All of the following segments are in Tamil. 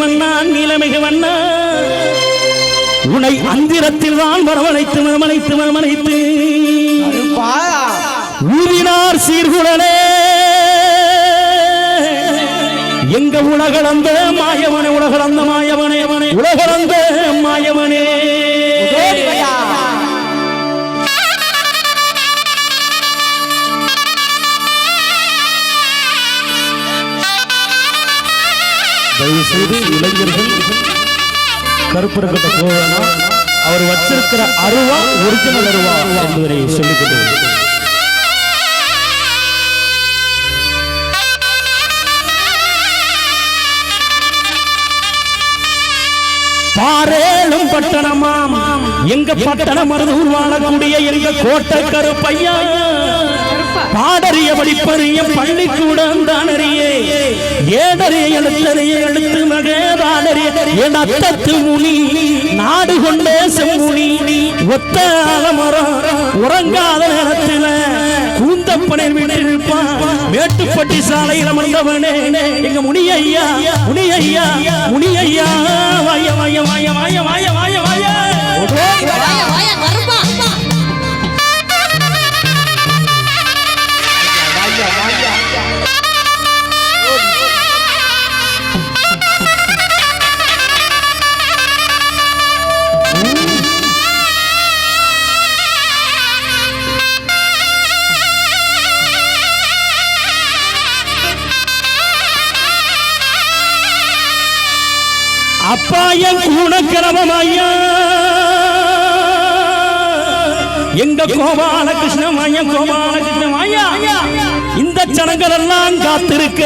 வண்ணா நீலமிகு வண்ணா உனை அந்திரத்தில் தான் வரவழைத்து மரமணைத்து மரமணைத்து ஊரினார் சீர்குழலே எங்க உலகளந்த மாயவனே உலகளந்த மாயவனே உலகளந்த மாயவனே தயவுசெய்து இளைஞர்கள் கருப்பர்கிட்ட போவேனா அவர் வச்சிருக்கிற அருவா ஒரிஜினல் அருவா என்பதை சொல்லிக் பாரேலும் பட்டணமாம் எங்க பட்டணம் மருதூர் வாழக்கூடிய எங்க கோட்டை கருப்பையா பாடறிய படிப்பறிய பள்ளிக்கூடம் தானறிய ஏடறிய எழுத்தறிய எழுத்து மகேதானறிய என் அத்தத்து முனி நாடு கொண்டே செம்முனி ஒத்த ஆலமரம் உறங்காத நேரத்தில் கூந்தப்பனை விட்டிருப்பான் மேட்டுப்பட்டி சாலையில் அமர்ந்தவனே எங்க முனியையா முனியையா முனியையா வாய வாய வாய வாய வாய வாய வாய அப்பா என் கூணக்கிரமமாயா எங்க கோபால கிருஷ்ணமாயா கோபால கிருஷ்ணமாயா இந்த சனங்கள் எல்லாம் காத்திருக்க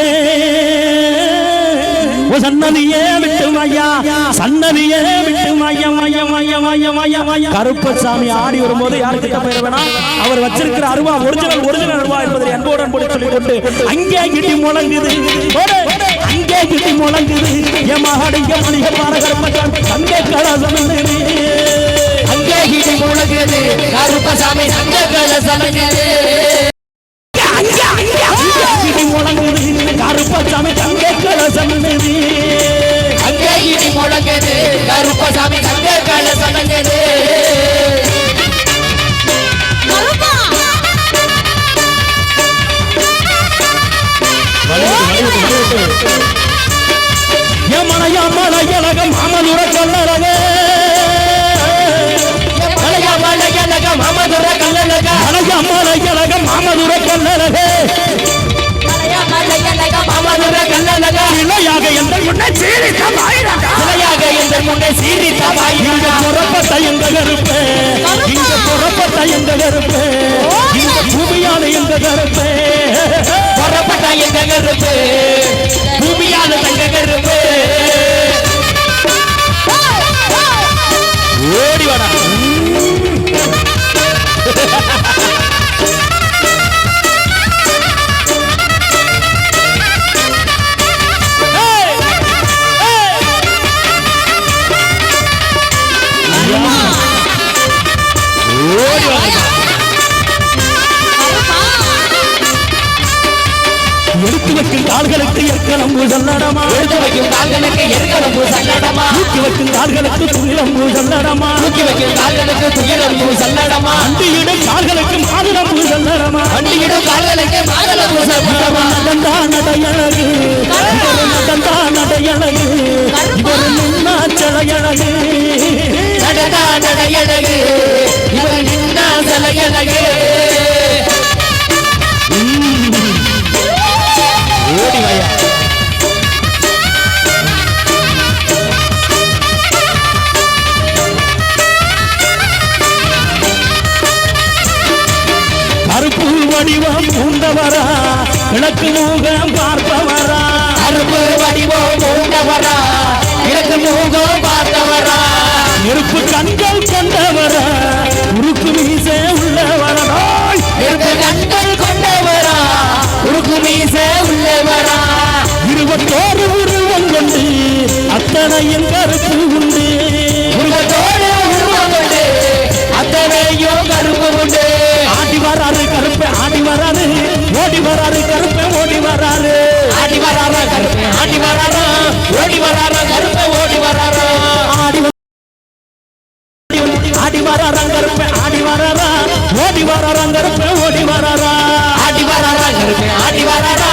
சன்னதியே விட்டு மாயா சன்னதியே விட்டு மாயா மாயா மாயா மாயா மாயா மாயா கருப்பசாமி ஆடி வரும்போது யாருக்கிட்ட போயிட வேணாம் அவர் வச்சிருக்கிற அருவா ஒரிஜினல் அருவா என்பதை அன்போடு அன்போடு சொல்லிக் கொண்டு அங்கே கிட்டி முழங்குது அங்கே கிட்டி முழங்குது என் மகடிங்க மணிக பாரகரப்பட்டான் அங்கே கலசம் அங்கே கிட்டி முழங்குது கருப்பசாமி அங்கே கலசம் கருப்பசாமி தங்க கலசம் அங்கே இடி முழங்குது கருப்பசாமி தங்க கலசம் மலையா மலையழகம் மாமதுர கல்லழக மலையா மலையழகம் மாமதுர கல்லழக மலையா மலையழகம் மாமதுர கல்லழக இளையாக எந்த முன்னே சீரித்தமாயிரங்க புறப்பட்ட எங்க கருப்பு இங்க புறப்பட்ட எங்க கருப்பு இங்க பூமியான எங்க கருப்பு புறப்பட்ட எங்க கருப்பு பூமியான தங்க கருப்பு ஓடி வாடா எடுத்து வைக்கும் கால்களுக்கு எற்களம்பு சல்லடமா எடுத்து வைக்கும் கால்களுக்கு எற்களம்பு சல்லடமா தூக்கி வைக்கும் கால்களுக்கு துயிலம்பு சல்லடமா தூக்கி வைக்கும் கால்களுக்கு துயிலம்பு சல்லடமா அண்டியிடும் கால்களுக்கு மாதுளம்பு சல்லடமா அண்டியிடும் கால்களுக்கு மாதுளம்பு சல்லடமா நடந்தா நடையழகு நடந்தா நடையழகு இவர் நின்னா சலையழகு நடந்தா நடையழகு இவர் நின்னா சலையழகு ஓடி வாயா கருப்பு வடிவம் பூண்டவரா கிழக்கு முகம் பார்ப்பவரா கருப்பு வடிவம் பூண்டவரா கிழக்கு முகம் பார்த்தவரா நெருப்பு கண்கள் கொண்டவரா உருக்கு மீசை உள்ளவரா நெருப்பு கண்கள் கொண்டவரா உருக்கு மீசை உள்ளவரா இருபத்தோரு உருவம் கொண்டு அத்தனையும் கருப்பு உண்டு உருவத்தோடு உருவம் கொண்டு அத்தனையும் கருப்பு உண்டு ஆடி வராரு கருப்பு ஆடி வராரு ஓடி வராரு கருப்பு ஓடி வராரு ஆடி வராரா கருப்பு ஆடி வராரா ஓடி வராரா கருப்பு வரா ரங்கருப்பே ஆடி வரா ஓடி வரா ரங்கருப்பே ஓடி வரா ஆடி வராரா கருப்பே ஆடி வராரா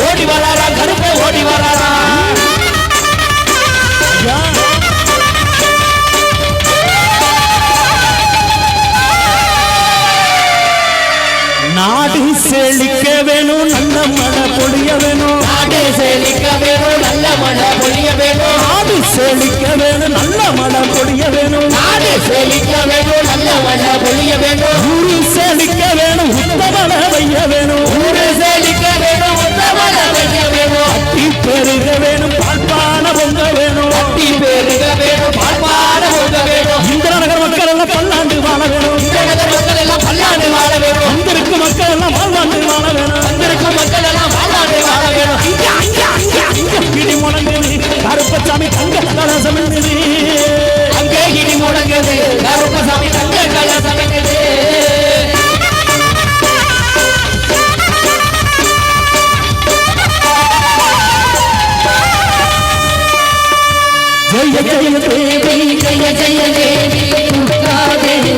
ஓடி வராரா கருப்பே ஓடி வராரா நாடு செழிக்க வேணும் நல்ல மழை பொழிய வேணும் நாடு செழிக்க வேணும் நல்ல மழை பொழிய வேணும் நாடு செழிக்க வேணும் நல்ல மழை பொழிய வேணும் நாடு செழிக்க வேணும் நல்ல மழை பொழிய வேணும் ஊரு செழிக்க வேணும் உத்தமழை வைய வேணும் ஊரு செழிக்க வேணும் உத்தமழை வைய வேணும் அட்டி பெருக வேணும் பால்பான பொங்க வேணும் அட்டி பெருக வேணும் பால்பான பொங்க வேணும் இந்த நகர மக்கள் எல்லாம் பல்லாண்டு வாழ வேணும் இந்த நகர மக்கள் எல்லாம் பல்லாண்டு வாழ வேணும் வந்திருக்கும் மக்கள் எல்லாம் வாழ்வாண்டு வாழ வேணும் வந்திருக்கும் மக்கள் எல்லாம் வாழ்வாண்டு வாழ வேணும் கிடி முழங்குது கருப்பசாமி தங்க கலசம் அங்கே இடி முழங்குது கருப்பசாமி தங்க கலசம் ஜெய ஜெய தேவி ஜெய ஜெய தேவி துர்கா தேவி